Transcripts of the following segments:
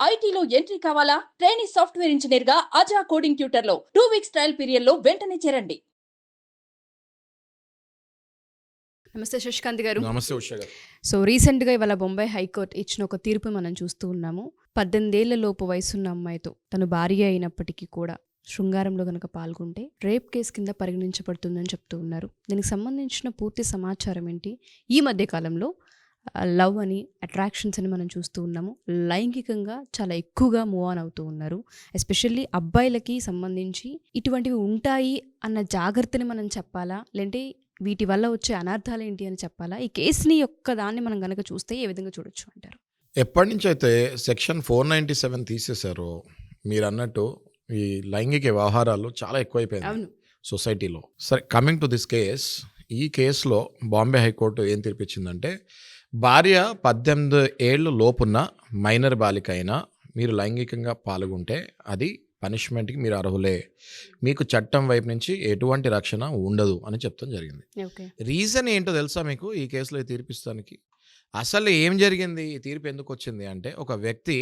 ఐటీలో ఎంట్రీ కావాలా? Trainee software engineer గా అజా కోడింగ్ ట్యూటర్ లో 2 వీక్స్ ట్రయల్ పీరియడ్ లో వెంటనే చేరండి. నమస్తే శశికాంత్ గారు. నమస్తే ఉషా గారు. సో రీసెంట్గా ఇవాళ బొంబాయి హైకోర్టు ఇచ్చిన ఒక తీర్పు మనం చూస్తూ ఉన్నాము. 18 ఏళ్ల లోపు వయసున్న అమ్మాయితో తను భార్య అయినప్పటికీ కూడా శృంగారంలో కనుక పాల్గొంటే రేప్ కేసు కింద పరిగణించబడుతుందని చెప్తూ ఉన్నారు. దీనికి సంబంధించిన పూర్తి సమాచారం ఏంటి? ఈ మధ్య కాలంలో లవ్ అని, అట్రాక్షన్స్ అని మనం చూస్తూ ఉన్నాము. లైంగికంగా చాలా ఎక్కువగా మూవ్ ఆన్ అవుతూ ఉన్నారు. ఎస్పెషల్లీ అబ్బాయిలకి సంబంధించి ఇటువంటివి ఉంటాయి అన్న జాగ్రత్తని మనం చెప్పాలా, లేదంటే వీటి వల్ల వచ్చే అనర్థాలు ఏంటి అని చెప్పాలా? ఈ కేసుని యొక్క దాన్ని మనం కనుక చూస్తే ఏ విధంగా చూడొచ్చు అంటారు? ఎప్పటి నుంచి అయితే సెక్షన్ 497 తీసేశారో మీరు అన్నట్టు ఈ లైంగిక వ్యవహారాలు చాలా ఎక్కువైపోయింది సొసైటీలో. సరే, కమింగ్ టు దిస్ కేస్, ఈ కేసులో బాంబే హైకోర్టు ఏం తీర్పిచ్చిందంటే, భార్య 18 ఏళ్ళు లోపున్న మైనర్ బాలిక అయినా మీరు లైంగికంగా పాల్గొంటే అది పనిష్మెంట్కి మీరు అర్హులే, మీకు చట్టం వైపు నుంచి ఎటువంటి రక్షణ ఉండదు అని చెప్తాం జరిగింది. రీజన్ ఏంటో తెలుసా మీకు ఈ కేసులో ఈ తీర్పిస్తానికి? అసలు ఏం జరిగింది, ఈ తీర్పు ఎందుకు వచ్చింది అంటే, ఒక వ్యక్తి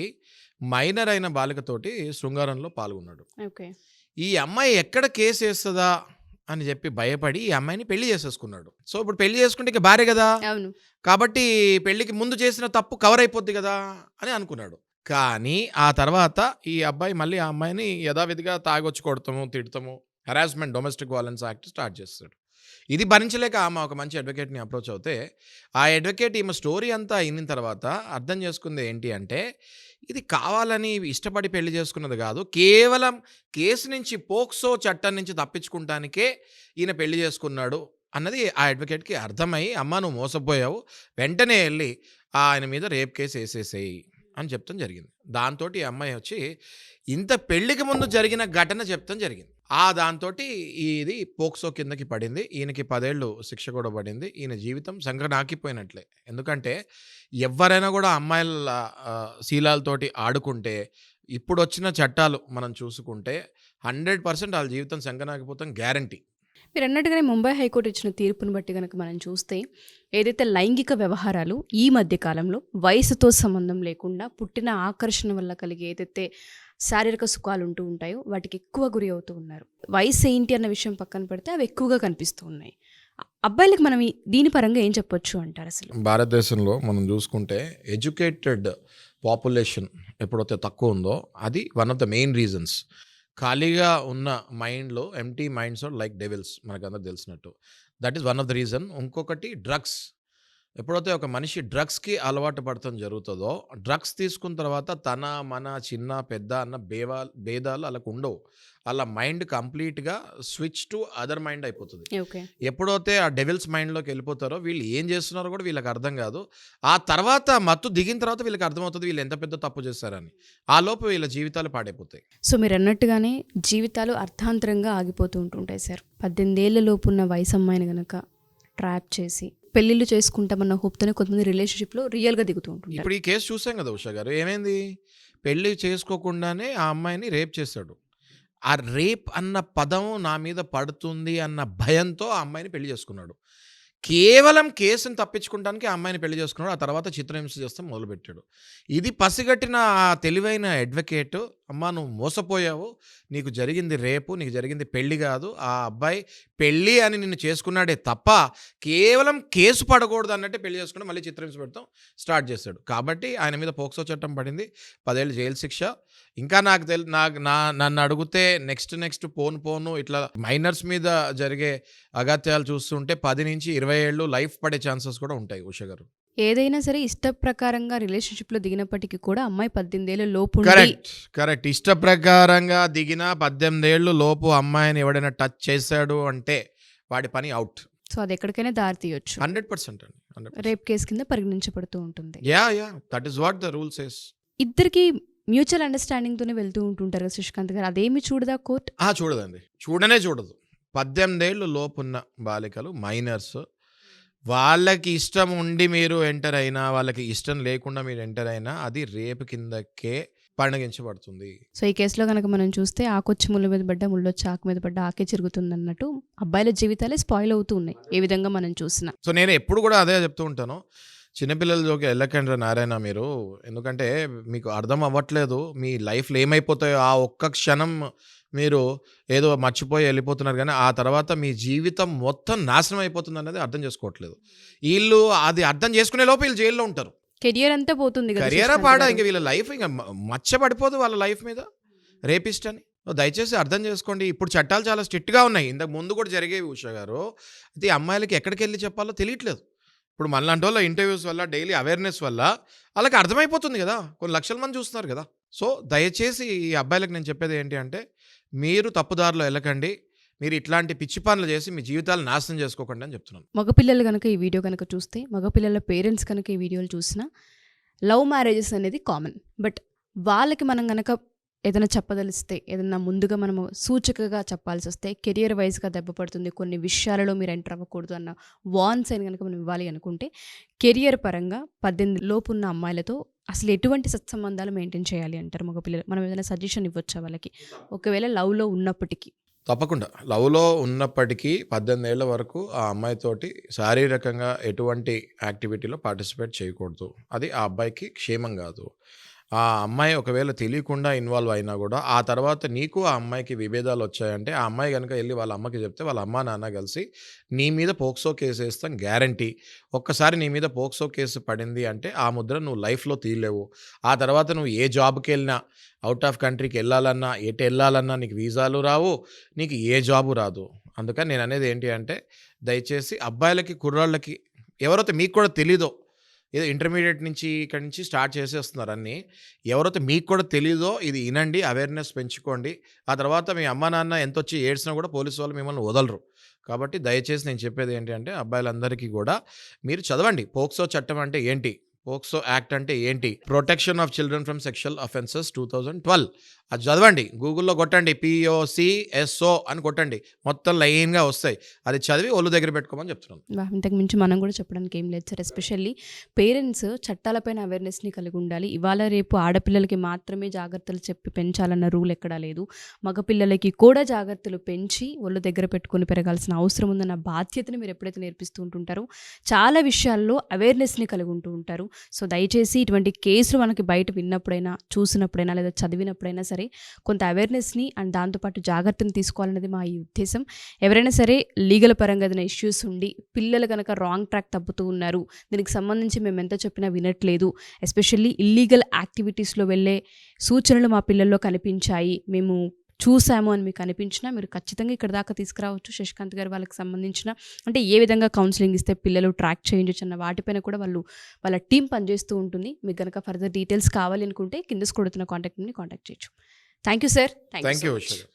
మైనర్ అయిన బాలికతోటి శృంగారంలో పాల్గొన్నాడు. ఈ అమ్మాయి ఎక్కడ కేసు వేస్తుందా అని చెప్పి భయపడి ఈ అమ్మాయిని పెళ్లి చేసేసుకున్నాడు. సో ఇప్పుడు పెళ్లి చేసుకుంటే ఇక భార్య కదా, కాబట్టి పెళ్లికి ముందు చేసిన తప్పు కవర్ అయిపోద్ది కదా అని అనుకున్నాడు. కానీ ఆ తర్వాత ఈ అబ్బాయి మళ్ళీ ఆ అమ్మాయిని యథావిధిగా తాగొచ్చి కొడతాము, తిడతాము, harassment, domestic violence act start చేస్తాడు. ఇది భరించలేక ఆమె ఒక మంచి అడ్వకేట్ని అప్రోచ్ అవుతే, ఆ అడ్వకేట్ ఈమె స్టోరీ అంతా అయిన తర్వాత అర్థం చేసుకుంది ఏంటి అంటే, ఇది కావాలని ఇష్టపడి పెళ్లి చేసుకున్నది కాదు, కేవలం కేసు నుంచి, పోక్సో చట్టం నుంచి తప్పించుకుంటానికే ఈయన పెళ్లి చేసుకున్నాడు అన్నది ఆ అడ్వకేట్కి అర్థమై, అమ్మ నువ్వు మోసపోయావు, వెంటనే వెళ్ళి ఆయన మీద రేప్ కేసు వేసేసేయి అని చెప్తాం జరిగింది. దాంతో ఈ అమ్మాయి వచ్చి ఇంత పెళ్లికి ముందు జరిగిన ఘటన చెప్తాం జరిగింది. దాంతో ఇది పోక్సో కిందకి పడింది. ఈయనకి 10 ఏళ్ళు శిక్ష కూడా పడింది. ఈయన జీవితం సంకనాకిపోయినట్లే. ఎందుకంటే ఎవరైనా కూడా అమ్మాయిల శీలాలతోటి ఆడుకుంటే, ఇప్పుడు వచ్చిన చట్టాలు మనం చూసుకుంటే 100% వాళ్ళ జీవితం సంకనాకిపోతాం, గ్యారంటీ. మీరు అన్నట్టుగానే ముంబై హైకోర్టు ఇచ్చిన తీర్పును బట్టి కనుక మనం చూస్తే, ఏదైతే లైంగిక వ్యవహారాలు ఈ మధ్య కాలంలో వయసుతో సంబంధం లేకుండా పుట్టిన ఆకర్షణ వల్ల కలిగే ఏదైతే శారీరక సుఖాలు ఉంటూ ఉంటాయో వాటికి ఎక్కువ గురి అవుతూ ఉన్నారు. వయసు ఏంటి అన్న విషయం పక్కన పెడితే అవి ఎక్కువగా కనిపిస్తూ ఉన్నాయి. అబ్బాయిలకు మనం దీని పరంగా ఏం చెప్పొచ్చు అంటారు? అసలు భారతదేశంలో మనం చూసుకుంటే ఎడ్యుకేటెడ్ పాపులేషన్ ఎప్పుడైతే తక్కువ ఉందో అది one of the main reasons. ఖాళీగా ఉన్న మైండ్లో empty minds are like devils, మనకందరూ తెలిసినట్టు. That is one of the reason. ఇంకొకటి డ్రగ్స్. ఎప్పుడైతే ఒక మనిషి డ్రగ్స్కి అలవాటు పడటం జరుగుతుందో, డ్రగ్స్ తీసుకున్న తర్వాత తన, మన, చిన్న, పెద్ద అన్న భేదాలు వాళ్ళకు ఉండవు. వాళ్ళ మైండ్ కంప్లీట్గా స్విచ్ టు అదర్ మైండ్ అయిపోతుంది. ఎప్పుడైతే ఆ డెవిల్స్ మైండ్లోకి వెళ్ళిపోతారో వీళ్ళు ఏం చేస్తున్నారో కూడా వీళ్ళకి అర్థం కాదు. ఆ తర్వాత మత్తు దిగిన తర్వాత వీళ్ళకి అర్థమవుతుంది వీళ్ళు ఎంత పెద్ద తప్పు చేస్తారని. ఆ లోపు వీళ్ళ జీవితాలు పాడైపోతాయి. సో మీరు అన్నట్టుగానే జీవితాలు అర్థాంతరంగా ఆగిపోతూ ఉంటుంటాయి సార్. 18 ఏళ్ల లోపు ఉన్న వయసు అమ్మాయిని కనుక ట్రాప్ చేసి పెళ్ళిళ్ళు చేసుకుంటామన్న హోప్తోనే కొంతమంది రిలేషన్షిప్లో రియల్గా దిగుతూ ఉంటుంది. ఇప్పుడు ఈ కేసు చూసాం కదా ఉషా గారు, ఏమైంది? పెళ్ళి చేసుకోకుండానే ఆ అమ్మాయిని రేప్ చేశాడు. ఆ రేప్ అన్న పదం నా మీద పడుతుంది అన్న భయంతో ఆ అమ్మాయిని పెళ్లి చేసుకున్నాడు. కేవలం కేసుని తప్పించుకోవడానికి ఆ అమ్మాయిని పెళ్లి చేసుకున్నాడు. ఆ తర్వాత చిత్రహింస చేస్తే మొదలుపెట్టాడు. ఇది పసిగట్టిన ఆ తెలివైన అడ్వకేట్, అమ్మా నువ్వు మోసపోయావు, నీకు జరిగింది రేపు, నీకు జరిగింది పెళ్లి కాదు, ఆ అబ్బాయి పెళ్ళి అని నిన్ను చేసుకున్నాడే తప్ప కేవలం కేసు పడకూడదు అన్నట్టే పెళ్లి చేసుకుని మళ్ళీ చిత్రహింస పెడతాం స్టార్ట్ చేశాడు. కాబట్టి ఆయన మీద పోక్సో చట్టం పడింది, 10 ఏళ్ళు జైలు శిక్ష. ఇంకా నన్ను అడిగితే నెక్స్ట్ పోను ఇట్లా మైనర్స్ మీద జరిగే అగత్యాలు చూస్తుంటే 10 నుంచి 20 ఏళ్ళు లైఫ్ పడే ఛాన్సెస్ కూడా ఉంటాయి ఉషా గారు. ఏదైనా సరే ఇష్ట ప్రకారంగా రిలేషన్షిప్లో దిగినప్పటికీ కూడా అమ్మాయి 18 ఏళ్ళ లోపు. కరెక్ట్. ఇష్ట ప్రకారంగా దిగిన 18 ఏళ్ళు లోపు అమ్మాయిని ఎవడైనా టచ్ చేశాడు అంటే వాడి పని అవుట్. సో అది ఎక్కడికైనా దారి తీయొచ్చు. 100% అండి. రేప్ కేసు కింద పరిగణించబడుతూ ఉంటుంది. That is what the rule says. ఇద్దరికి మ్యూచువల్ అండర్స్టాండింగ్తోనే వెళ్తూ ఉంటుంటారు కదా శశికాంత్ గారు, అదేమి చూడదా కోర్టు? చూడదండి, చూడదు. 18 ఏళ్ళు లోపున్న బాలికలు, మైనర్స్, వాళ్ళకి ఇష్టం ఉండి మీరు ఎంటర్ అయినా, వాళ్ళకి ఇష్టం లేకుండా మీరు ఎంటర్ అయినా అది రేపు కిందకే పరిగణించబడుతుంది. సో ఈ కేసులో కనుక మనం చూస్తే ఆకొచ్చి ముళ్ళ మీద పడ్డ, ముళ్ళొచ్చి ఆకు మీద పడ్డ ఆకే చిరుగుతుంది అన్నట్టు అబ్బాయిల జీవితాలే స్పాయిల్ అవుతూ ఉన్నాయి ఏ విధంగా మనం చూసినా. సో నేను ఎప్పుడు కూడా అదే చెప్తూ ఉంటాను, చిన్నపిల్లల జోకి వెళ్ళకండి నారాయణ మీరు. ఎందుకంటే మీకు అర్థం అవ్వట్లేదు. మీ లైఫ్‌లో ఏమైపోతాయో ఆ ఒక్క క్షణం మీరు ఏదో మర్చిపోయి వెళ్ళిపోతున్నారు గానీ, ఆ తర్వాత మీ జీవితం మొత్తం నాశనం అయిపోతుందనేది అర్థం చేసుకోవట్లేదు. ఈళ్ళు అది అర్థం చేసుకునే లోపు ఈళ్ళు జైల్‌లో ఉంటారు. కెరియర్ అంతా పోతుంది కదా కెరియరా శశికాంత్ పాడా గారు. ఇంక వీళ్ళ లైఫ్ ఇంక మచ్చ పడిపోదు వాళ్ళ లైఫ్ మీద రేపిస్ట్ అని. దయచేసి అర్థం చేసుకోండి. ఇప్పుడు చట్టాలు చాలా స్ట్రిక్ట్‌గా ఉన్నాయి. ఇంతకు ముందు కూడా జరిగేవి ఉషా గారు. అయితే ఈ అమ్మాయిలకి ఎక్కడికెళ్ళి చెప్పాలో తెలియట్లేదు. ఇప్పుడు మనలాంటోళ్ళ ఇంటర్వ్యూస్ వల్ల, డైలీ అవేర్‌నెస్ వల్ల ఆళ్ళకి అర్థమైపోతుంది గదా! కొన్ని లక్షల మంది చూస్తున్నారు గదా! సో, దయచేసి ఈ అబ్బాయిలకి నేను చెప్పేది ఏంటి అంటే, మీరు తప్పుదారిలో ఎళ్ళకండి. మీరు ఇట్లాంటి పిచ్చి పనులు చేసి మీ జీవితాలు నాశనం చేసుకోకండి అని చెప్తున్నాను. మగపిల్లలు కనుక ఈ వీడియో కనుక చూస్తే, మగపిల్లల పేరెంట్స్ కనుక ఈ వీడియోలు చూసినా, లవ్ మ్యారేజెస్ అనేది కామన్. బట్ వాళ్ళకి మనం గనక ఏదైనా చెప్పదలిస్తే, ఏదన్నా ముందుగా మనము సూచికగా చెప్పాల్సి వస్తే, కెరియర్ వైజ్గా దెబ్బ పడుతుంది, కొన్ని విషయాలలో మీరు ఎంటర్ అవ్వకూడదు అన్న వార్న్స్ అని కనుక మనం ఇవ్వాలి అనుకుంటే, కెరియర్ పరంగా 18 లోపు ఉన్న అమ్మాయిలతో అసలు ఎటువంటి సత్సంబంధాలు మెయింటైన్ చేయాలి అంటారు మగపిల్లలు? మనం ఏదైనా సజెషన్ ఇవ్వచ్చా వాళ్ళకి, ఒకవేళ లవ్లో ఉన్నప్పటికీ? తప్పకుండా. లవ్‌లో ఉన్నప్పటికీ 18 ఏళ్ల వరకు ఆ అమ్మాయితోటి శారీరకంగా ఎటువంటి యాక్టివిటీలో పార్టిసిపేట్ చేయకూడదు. అది ఆ అబ్బాయికి క్షేమం గాదు. ఆ అమ్మాయి ఒకవేళ తెలియకుండా ఇన్వాల్వ్ అయినా గూడా, ఆ తర్వాత నీకు ఆ అమ్మాయికి విభేదాలొచ్చాయంటే, ఆ అమ్మాయి గనుక ఎళ్లి వాళ్ళ అమ్మకి చెప్తే, వాళ్ళ అమ్మా, నాన్న కలిసి నీ మీద పోక్సో కేసేస్తాం గ్యారంటీ. ఒక్కసారి నీ మీద పోక్సో కేసు పడింది అంటే, ఆ ముద్ర నువ్వు లైఫ్‌లో తీయలేవు. ఆ తర్వాత నువ్వు ఏ జాబ్‌కెళ్ళినా, ఔట్ ఆఫ్ కంట్రీకి ఎళ్ళాలన్నా, ఎటెళ్ళాలన్నా నీకు వీసాలు రావు. నీకు ఏ జాబు రాదు. అందుకని నేననేది ఏంటి అంటే, దయచేసి అబ్బాయిలకి, కుర్రాళ్ళకి ఎవరైతే మీకు కూడా తెలీదో, ఏదో ఇంటర్మీడియేట్ నుంచి ఇక్కడి నుంచి స్టార్ట్ చేసేస్తున్నారు అన్నీ. ఎవరైతే మీకు కూడా తెలీదో ఇది ఇనండి, అవేర్‌నెస్ పెంచుకోండి. ఆ తర్వాత మీ అమ్మా, నాన్న ఎంతొచ్చి ఏడ్చినా కూడా పోలీసు వాళ్ళు మిమ్మల్ని వదలరు. కాబట్టి దయచేసి నేను చెప్పేది ఏంటి అంటే, అబ్బాయిలందరికీ కూడా మీరు చదవండి. పోక్సో చట్టం అంటే ఏంటి? పోక్సో యాక్ట్ అంటే ఏంటి? Protection of children from sexual offences 2012 అది చదవండి. గూగుల్‌లో కొట్టండి. POCSO అని కొట్టండి. మొత్తం లైన్‌గా వస్తాయి. అది చదివి ఒళ్ళు దగ్గర పెట్టుకోమని చెప్తున్నాను. ఇంతకు మించి మనం కూడా చెప్పడానికి ఏం లేదు సార్. ఎస్పెషల్లీ పేరెంట్స్ చట్టాలపైన అవేర్నెస్ని కలిగి ఉండాలి. ఇవాళ రేపు ఆడపిల్లలకి మాత్రమే జాగ్రత్తలు చెప్పి పెంచాలన్న రూల్ ఎక్కడా లేదు. మగపిల్లలకి కూడా జాగ్రత్తలు పెంచి ఒళ్ళు దగ్గర పెట్టుకొని పెరగాల్సిన అవసరం ఉందన్న బాధ్యతని మీరు ఎప్పుడైతే నేర్పిస్తూ ఉంటుంటారో, చాలా విషయాల్లో అవేర్నెస్ని కలిగి ఉంటూ ఉంటారు. సో దయచేసి ఇటువంటి కేసులు మనకి బయట విన్నప్పుడైనా, చూసినప్పుడైనా, లేదా చదివినప్పుడైనా సరే కొంత అవేర్నెస్ని అండ్ దాంతోపాటు జాగ్రత్తను తీసుకోవాలనేది మా ఈ ఉద్దేశం. ఎవరైనా సరే లీగల్ పరంగా ఏదైనా ఇష్యూస్ ఉండి పిల్లలు కనుక రాంగ్ ట్రాక్ తప్పుతూ ఉన్నారు, దీనికి సంబంధించి మేము ఎంత చెప్పినా వినట్లేదు, ఎస్పెషల్లీ ఇల్లీగల్ యాక్టివిటీస్లో వెళ్ళే సూచనలు మా పిల్లల్లో కనిపించాయి, మేము చూసాము అని మీకు అనిపించినా మీరు ఖచ్చితంగా ఇక్కడ దాకా తీసుకురావచ్చు. శశికాంత్ గారు వాళ్ళకి సంబంధించిన అంటే ఏ విధంగా కౌన్సిలింగ్ ఇస్తే పిల్లలు ట్రాక్ చేయొచ్చు అన్న వాటిపైన కూడా వాళ్ళ టీం పనిచేస్తూ ఉంటుంది. మీకు కనుక ఫర్దర్ డీటెయిల్స్ కావాలి అనుకుంటే కింద స్క్రోల్ అవుతున్న కాంటాక్ట్ని కాంటాక్ట్ చేయొచ్చు. Thank you sir. Thank you Usha గారు.